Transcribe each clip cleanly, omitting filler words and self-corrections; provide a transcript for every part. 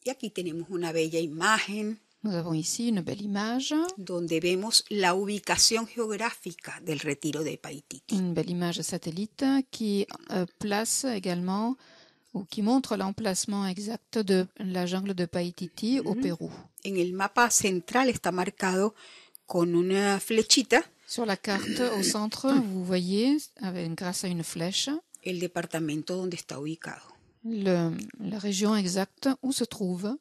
Y aquí tenemos una bella imagen Nous avons ici une belle image, donde vemos la ubicación geográfica del retiro de Paititi. une belle image satellite qui place également ou qui montre l'emplacement exact de la jungle de Paititi au Pérou. En el mapa central está marcado con una flechita Sur la carte au centre, vous voyez, grâce à une flèche, el departamento donde está ubicado. la région exacte où se trouve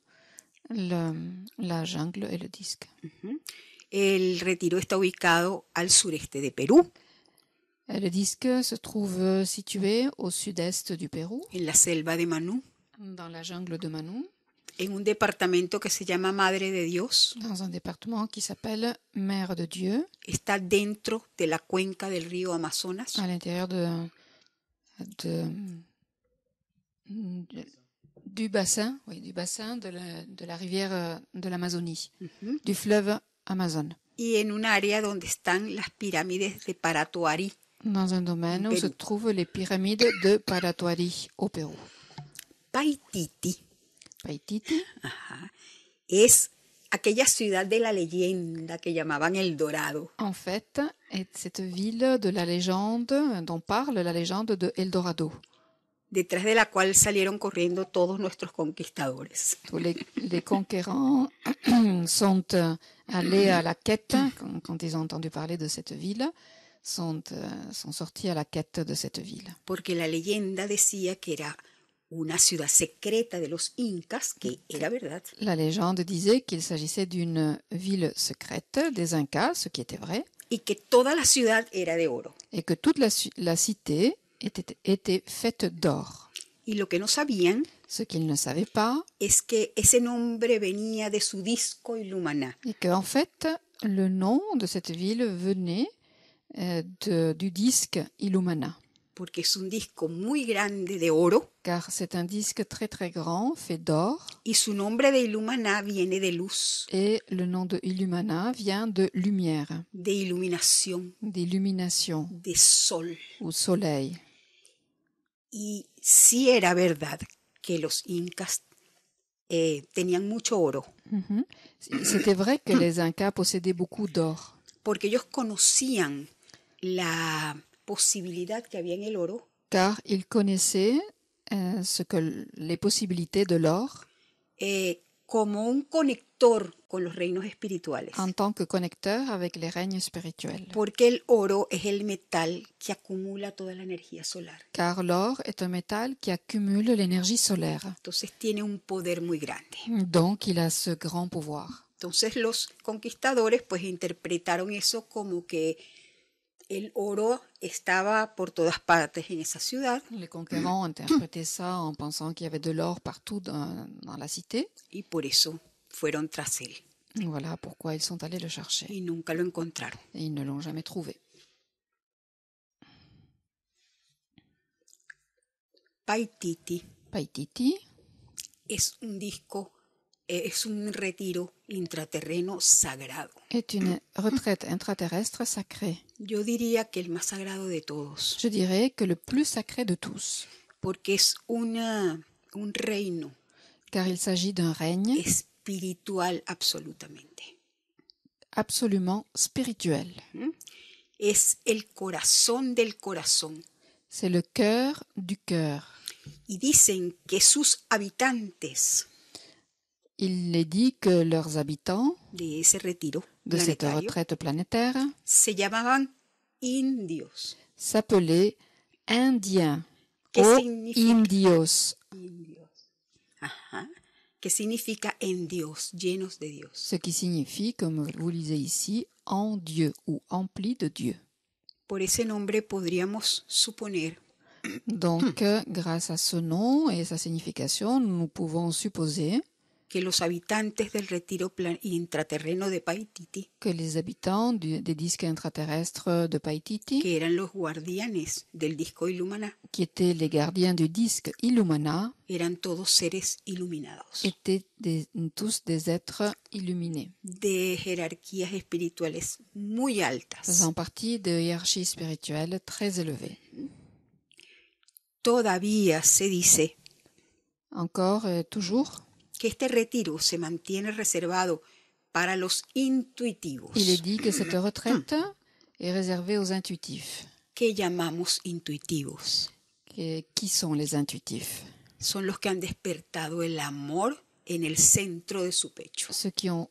la jungle et le disque. El retiro está ubicado al sureste de Perú, Le disque se trouve situé au sud-est du Pérou, en la selva de Manú, dans la jungle de Manú, en un departamento que se llama Madre de Dios. dans un département qui s'appelle Mère de Dieu, Está dentro de la cuenca del río Amazonas. à l'intérieur du bassin, du bassin de la rivière de l'Amazonie, du fleuve Amazon, Y en un área donde están las pirámides de Paratoari. dans un domaine où se trouvent les pyramides de Paratoari au Pérou. Paititi Paititi es aquella ciudad de la leyenda que llamaban El Dorado. en fait, est cette ville de la légende dont parle la légende de El Dorado, Detrás de la cual salieron corriendo todos nuestros conquistadores. où les conquérants sont allés à la quête, quand ils ont entendu parler de cette ville, sont sortis à la quête de cette ville. Porque la leyenda decía que era una ciudad secreta de los incas, que era verdad, La légende disait qu'il s'agissait d'une ville secrète des Incas, ce qui était vrai, y que toda la ciudad era de oro. et que toute la cité était faite d'or. Y lo que no sabían Ce qu'ils ne savaient pas es que ese nombre venía de su disco Illumaná, est qu'en fait, le nom de cette ville venait du disque Illumina, porque es un disco muy grande de oro, car c'est un disque très très grand, fait d'or, y su nombre de Illumaná viene de luz, et le nom de Illumina vient de lumière, de iluminación, d'illumination de sol. ou soleil. Y sí era verdad que los incas tenían mucho oro, C'était vrai que les Incas possédaient beaucoup d'or, porque ellos conocían la posibilidad que había en el oro car ils connaissaient les possibilités de l'or como un conector con los reinos espirituales, en tant que connecteur avec les règnes spirituels. porque el oro es el metal que acumula toda la energía solar. Car l'or est un métal qui accumule l'énergie solaire. Entonces tiene un poder muy grande. Donc, il a ce grand pouvoir. Entonces los conquistadores pues interpretaron eso como que el oro estaba por todas partes en esa ciudad Les conquérants interprétaient ça en pensant qu'il y avait de l'or partout dans la cité. y por eso fueron tras él Voilà pourquoi ils sont allés le chercher. y nunca lo encontraron. Et ils ne l'ont jamais trouvé. Paititi Paititi es un disco, es un retiro intraterreno sagrado. est une retraite intraterrestre sacrée. Yo diría que el más sagrado de todos, Je dirais que le plus sacré de tous, porque es un reino car il s'agit d'un règne espiritual absolutamente. absolument spirituel. Es el corazón del corazón. C'est le cœur du cœur. Y dicen que sus habitantes Il est dit que leurs habitants de ese retiro de cette planetario retraite planétaire se llamaban indios. s'appelaient Indiens ¿Qué o significa? Indios, Indios. Ajá. Que significa en Dios, llenos de Dios. ce qui signifie, comme vous lisez ici, en Dieu ou empli de Dieu. Por ese nombre podríamos suponer Donc, grâce à ce nom et sa signification, nous pouvons supposer que los habitantes del retiro intraterreno de Paititi, que les habitants des disques intraterrestres de Paititi, que eran los guardianes del disco Illumaná, qui étaient les gardiens du disque Illumina, eran todos seres iluminados, étaient tous des êtres illuminés, de jerarquías espirituales muy altas. faisant partie de hiérarchies spirituelles très élevées. Todavía se dice Encore, toujours, que este retiro se mantiene reservado para los intuitivos. Il est dit que cette retraite est réservée aux intuitifs. ¿Qué llamamos intuitivos? Qui sont les intuitifs? Son los que han despertado el amor en el centro de su pecho. Ceux qui ont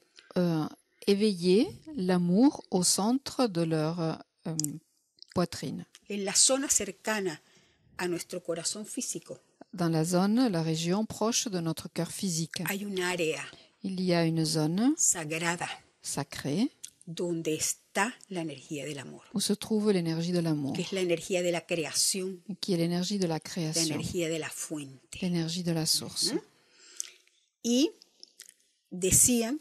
éveillé l'amour au centre de leur poitrine. En la zona cercana a nuestro corazón físico Dans la zone, la région proche de notre cœur physique, hay un área il y a une zone sagrada sacrée donde está la energía del amor, où se trouve l'énergie de l'amour, que es la energía de la creación, qui est l'énergie de la la création, energía de la fuente. l'énergie de la source. Y decían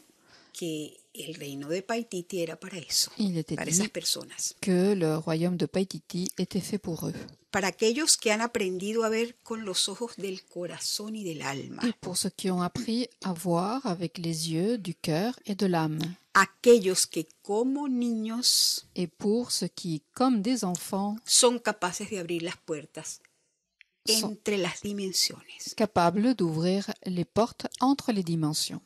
que el reino de Paititi era para eso, Il était para dit esas personas, que le royaume de Paititi était fait pour eux. para aquellos que han aprendido a ver con los ojos del corazón y del alma, Et pour ceux qui ont appris à voir avec les yeux du cœur et de l'âme. aquellos que como niños Et pour ceux qui, comme des enfants, son capaces de abrir las puertas Son- entre las dimensiones. capables d'ouvrir les portes entre les dimensions.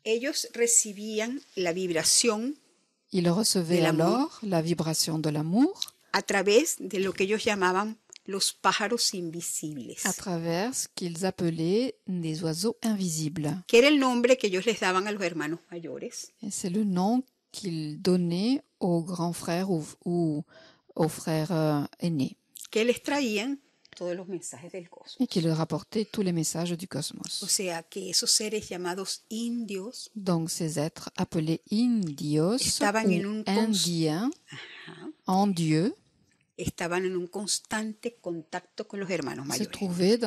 Ellos recibían la vibración Ils recevaient De l'amour. alors la vibration de l'amour a través de lo que ellos llamaban los pájaros invisibles, à travers ce qu'ils appelaient des oiseaux invisibles. que era el nombre que ellos les daban a los hermanos mayores, Et c'est le nom qu'ils donnaient aux grands frères ou aux frères aînés, que les traían todos los mensajes del cosmos. et qui leur apportaient tous les messages du O cosmos. sea que esos seres llamados indios, Donc ces êtres appelés indios Estaban en ou un indiens, ajá, en Dieu, estaban en un constante contacto con los hermanos se mayores, trouvaient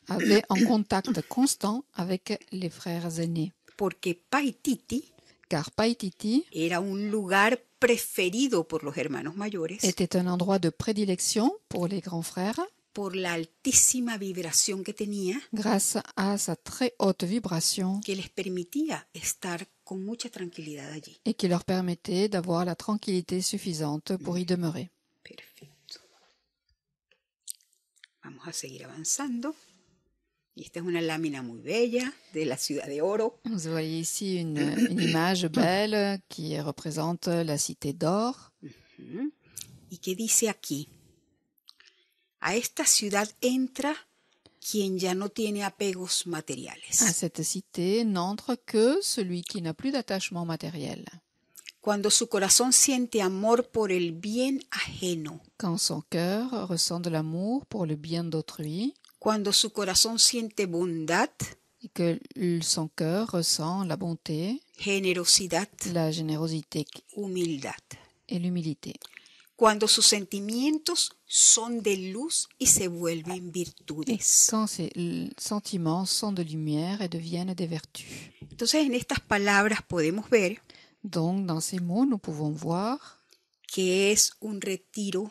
avaient en contact constant avec les frères aînés. porque Paititi Car Paititi era un lugar preferido por los hermanos mayores était un endroit de prédilection pour les grands frères por la altísima vibración que tenía, grâce à sa très haute vibration que les permitía estar con mucha tranquilidad allí. et qui leur permettait d'avoir la tranquillité suffisante pour y demeurer. Perfecto. Vamos a seguir avanzando. Y esta es una lámina muy bella de la ciudad de oro. Vous voyez ici une image belle qui représente la cité d'or. ¿Y qué dice aquí? A esta ciudad entra quien ya no tiene apegos À materiales. cette cité n'entre que celui qui n'a plus d'attachement matériel. Cuando su corazón siente amor por el bien ajeno, Quand son cœur ressent de l'amour pour le bien d'autrui cuando su corazón siente bondad, et que son cœur ressent la bonté, generosidad, la générosité humildad. et l'humilité. Cuando sus sentimientos son de luz y se vuelven virtudes. Quand ces sentiments sont de lumière et deviennent des vertus. Entonces, en estas palabras podemos ver Donc, dans ces mots, nous pouvons voir que es un retiro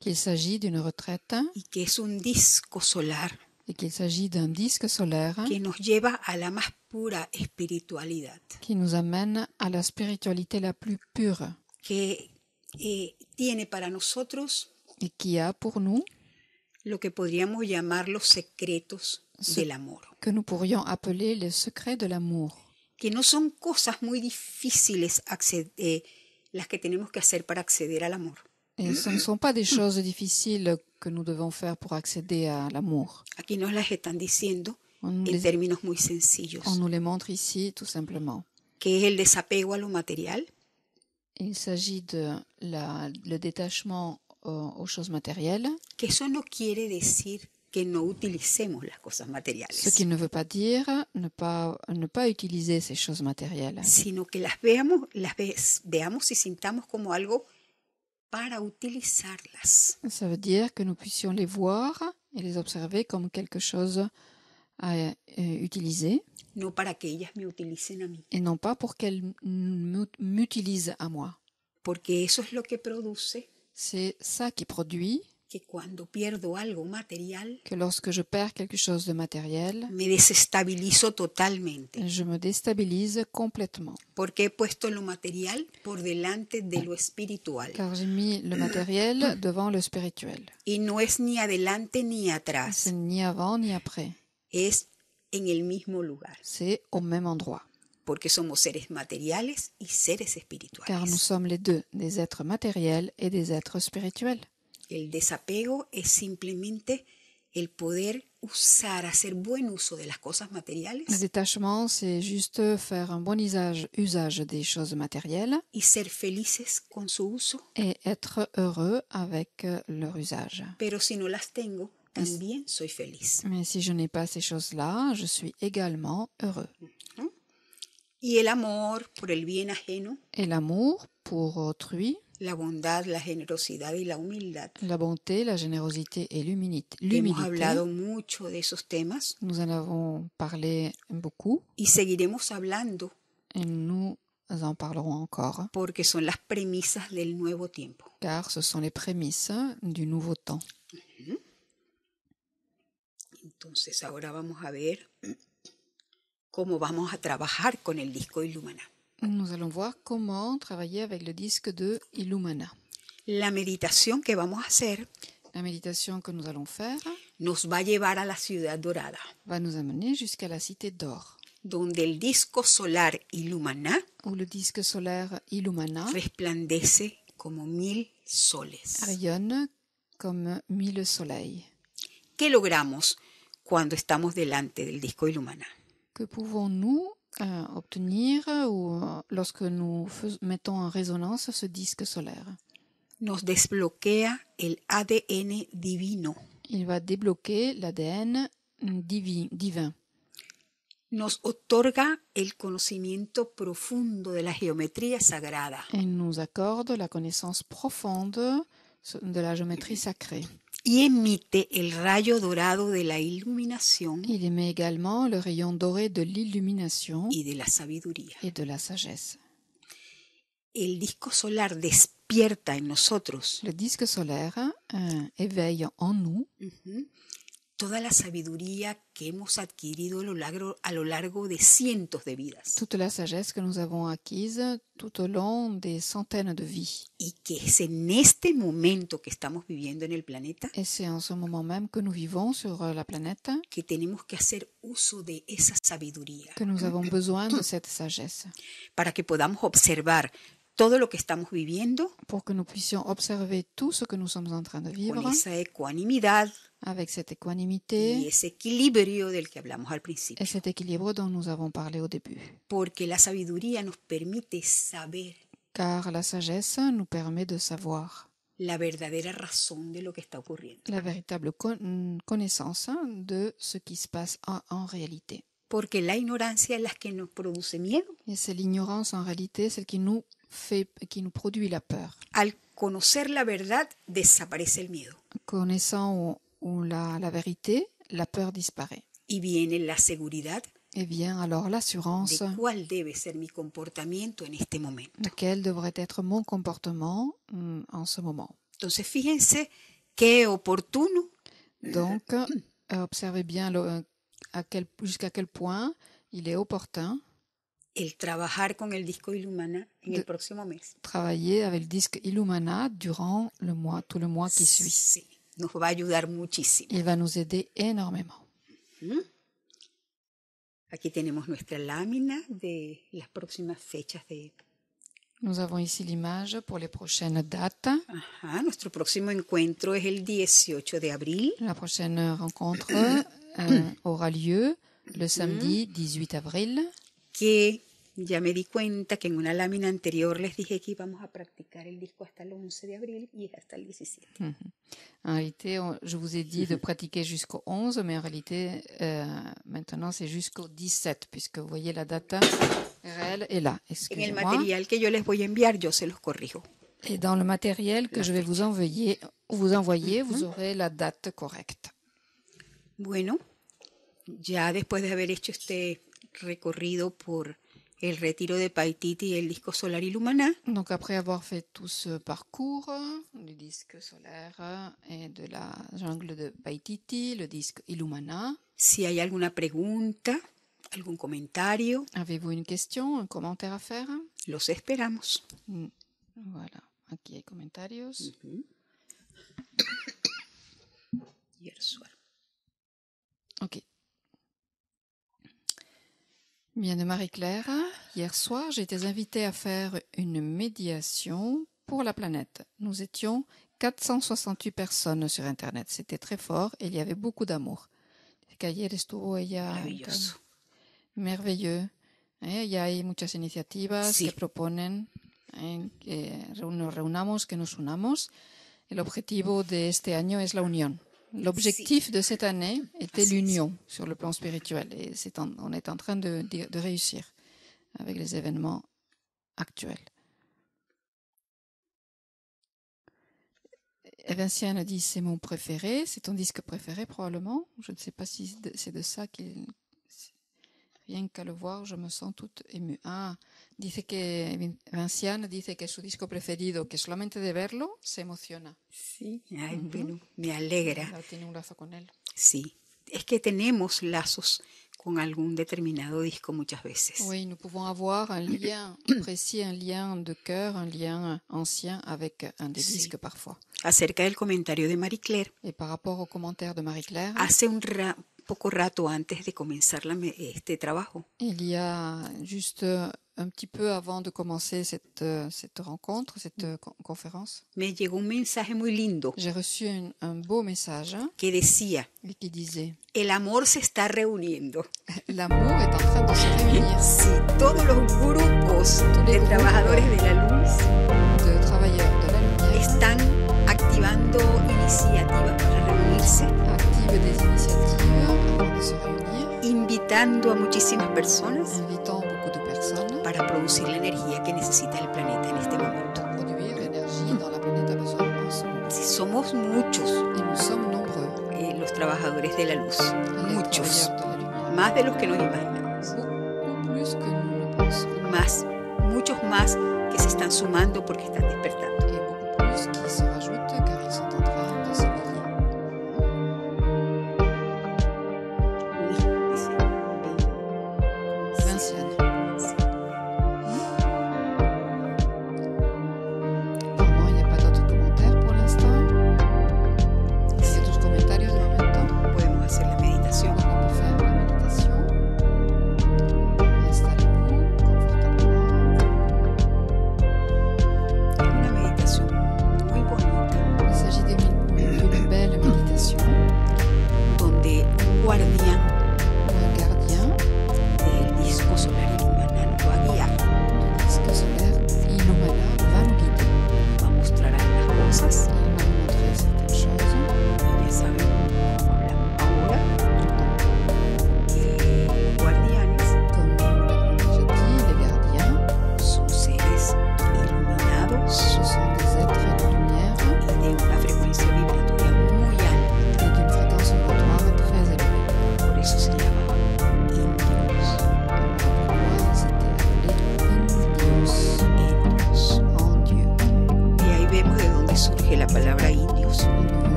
qu'il s'agit d'une retraite y que es un disco solar et qu'il s'agit d'un disque solaire que nos lleva a la más pura espiritualidad, qui nous amène à la spiritualité la plus pure que tiene para nosotros et qui a pour nous lo que podríamos llamar los secretos del amor, que nous pourrions appeler les secrets de l'amour, que no son cosas muy difíciles las que tenemos que hacer para acceder al amor. et ce ne sont pas des choses difficiles que nous devons faire pour accéder à l'amour. Aquí nos las están diciendo On nous en les, términos muy sencillos, on nous les montre ici tout simplement. que es el desapego a lo material, Il s'agit de le détachement aux choses matérielles, que eso no quiere decir que no utilicemos las cosas ce materiales, qui ne veut pas dire ne pas utiliser ces choses matérielles, sino que las veamos y sintamos como algo para utilizarlas, Ça veut dire que nous puissions les voir et les observer comme quelque chose à utiliser no para que ellas me utilicen a mí, et non pas pour qu'elles m'utilisent à moi. porque eso es lo que produce C'est ça qui produit que cuando pierdo algo material que lorsque je perds quelque chose de matériel, me desestabilizo totalmente, je me déstabilise complètement. porque he puesto lo material por delante de lo espiritual, Car j'ai mis le matériel devant le spirituel. y no es ni adelante ni C'est atrás, ni avant ni après. es en el mismo lugar, c'est au même endroit. porque somos seres materiales y seres Car nous espirituales. sommes les deux, des êtres matériels et des êtres spirituels. El desapego es simplemente el poder usar, hacer buen uso de las cosas Le materiales détachement, c'est juste faire un bon usage des choses matérielles y ser felices con su uso. et être heureux avec leur usage. Pero si no las tengo, también soy feliz. Mais si je n'ai pas ces choses-là, je suis également heureux. Y el amor por el bien ajeno, Et l'amour pour autrui, la bondad, la generosidad y la humildad. la bonté, la générosité et Hemos l'humilité, hablado mucho de esos temas nous en avons parlé beaucoup y seguiremos hablando et nous en parlerons encore, porque son las premisas del nuevo tiempo. car ce sont les prémices du nouveau temps. Entonces ahora vamos a ver cómo vamos a trabajar con el disco Illumina. Nous allons voir comment travailler avec le disque de Illumina. La meditación que vamos a hacer La méditation que nous allons faire nos va a llevar a la ciudad dorada, va nous amener jusqu'à la cité d'or, donde el disco solar Illumina où le disque solaire Illumina resplandece como 1000 soles. rayonne comme 1000 soleils. ¿Qué logramos cuando estamos delante del disco Illumina? Que pouvons-nous obtenir lorsque nous mettons en résonance ce disque solaire? Nos desbloquea el ADN divino. Il va débloquer l'ADN divin. Nos otorga el conocimiento profundo de la geometría sagrada. Et nous accorde la connaissance profonde de la géométrie sacrée. Y emite el rayo dorado de la iluminación Il émet également le rayon doré de l'illumination y de la sabiduría. et de la sagesse. El disco solar despierta en nosotros Le disque solaire éveille en nous toda la sabiduría que hemos adquirido a lo largo de cientos de vidas toute la sagesse que nous avons acquise tout au long des centaines de vies. y que es en este momento que estamos viviendo en el planeta Et c'est en ce moment même que nous vivons sur la planète que tenemos que hacer uso de esa sabiduría que nous avons besoin de cette sagesse para que podamos observar todo lo que estamos viviendo pour que nous puissions observer tout ce que nous sommes en train de vivre con esa ecuanimidad avec cette y équanimité ese equilibrio del que hablamos al principio. et cet équilibre dont nous avons parlé au début. Porque la sabiduría nos permite saber Car la sagesse nous permet de savoir la verdadera razón de lo que está ocurriendo. la véritable connaissance de ce qui se passe en réalité. Porque la ignorancia es la que nos produce miedo. Et c'est l'ignorance en réalité, celle qui nous produit la peur. Al conocer la verdad, desaparece el miedo. Connaissant la vérité, la peur disparaît. Y viene la seguridad Et vient alors l'assurance de cuál debe ser mi comportamiento en este momento. de quel devrait être mon comportement en ce moment. Entonces, fíjense qué oportuno Donc, observez bien jusqu'à quel point il est opportun el trabajar con el disco Illumina en el próximo mes. travailler avec le disque Illumina durant tout le mois qui suit. Sí, nos va a ayudar muchísimo. Il va nous aider énormément. Aquí tenemos nuestra lámina de las próximas fechas de... Nous avons ici l'image pour les prochaines dates. Ajá, nuestro próximo encuentro es el 18 de abril. La prochaine rencontre aura lieu le samedi 18 avril. Que ya me di cuenta que en una lámina anterior les dije que íbamos a practicar el disco hasta el 11 de abril y es hasta el 17. En réalité, je vous ai dit de pratiquer jusqu'au 11, mais en réalité, maintenant, c'est jusqu'au 17, puisque vous voyez la date réelle est là. En el material que yo les voy a enviar, yo se los corrijo. Et dans le matériel que je vais vous envoyer, vous aurez la date correcte. Bueno, ya después de haber hecho este recorrido por el retiro de Paititi y el disco solar Illumina. Donc après avoir fait tout ce parcours du disque solaire et de la jungle de Paititi, le disque Illumina. Si hay alguna pregunta, algún comentario. Avez-vous une question, un commentaire à faire? Los esperamos. Voilà, aquí hay comentarios. Yersual. Ok. Bien de Marie-Claire, hier soir, j'ai été invitée à faire une médiation pour la planète. Nous étions 468 personnes sur Internet. C'était très fort et il y avait beaucoup d'amour. Ayer estuvo ella Maravilloso. merveilleux. Y hay muchas iniciativas Sí. que proponen que nos reunamos, que nos unamos. El objetivo de este año es la unión. L'objectif de cette année était l'union sur le plan spirituel et on est en train de réussir avec les événements actuels. Vinciane dit c'est mon préféré, c'est ton disque préféré probablement. Je ne sais pas si c'est de ça qu'il... Rien qu'à le voir, je me sens toute émue. Dice que Vinciane dice que es su disco preferido, que solamente de verlo se emociona. Sí, ay, bueno, me alegra. Tiene un lazo con él. Sí, es que tenemos lazos con algún determinado disco muchas veces. Oui, nous pouvons avoir un lien précis, un lien de cœur, un lien ancien avec un des disques parfois. Acerca del comentario de Marie-Claire. Et par rapport au commentaire de Marie-Claire. Hace poco rato antes de comenzar este trabajo. Il y a juste un petit peu avant de commencer cette rencontre, cette conférence. Me llegó un mensaje muy lindo. J'ai reçu un beau message. Que decía. Et qui disait. El amor se está reuniendo. L'amour est en train de se réunir. Sí, todos los grupos de trabajadores de la luz. De travailleurs de la lumière. Están activando iniciativas para reunirse. Active des initiatives afin de se réunir. Invitando a muchísimas personas. Invitant beaucoup de personnes. Para producir la energía que necesita el planeta en este momento. Produire l'énergie dont la planète a besoin en ce moment. Sí, somos muchos. Et nous sommes nombreux. Los trabajadores de la luz. Les muchos. De la lumière. Más de los que nos imaginamos. Beaucoup plus que nous le pensons. Más. Muchos más que se están sumando porque están despertando. Et beaucoup plus qui se rajoutent car ils sont en train de se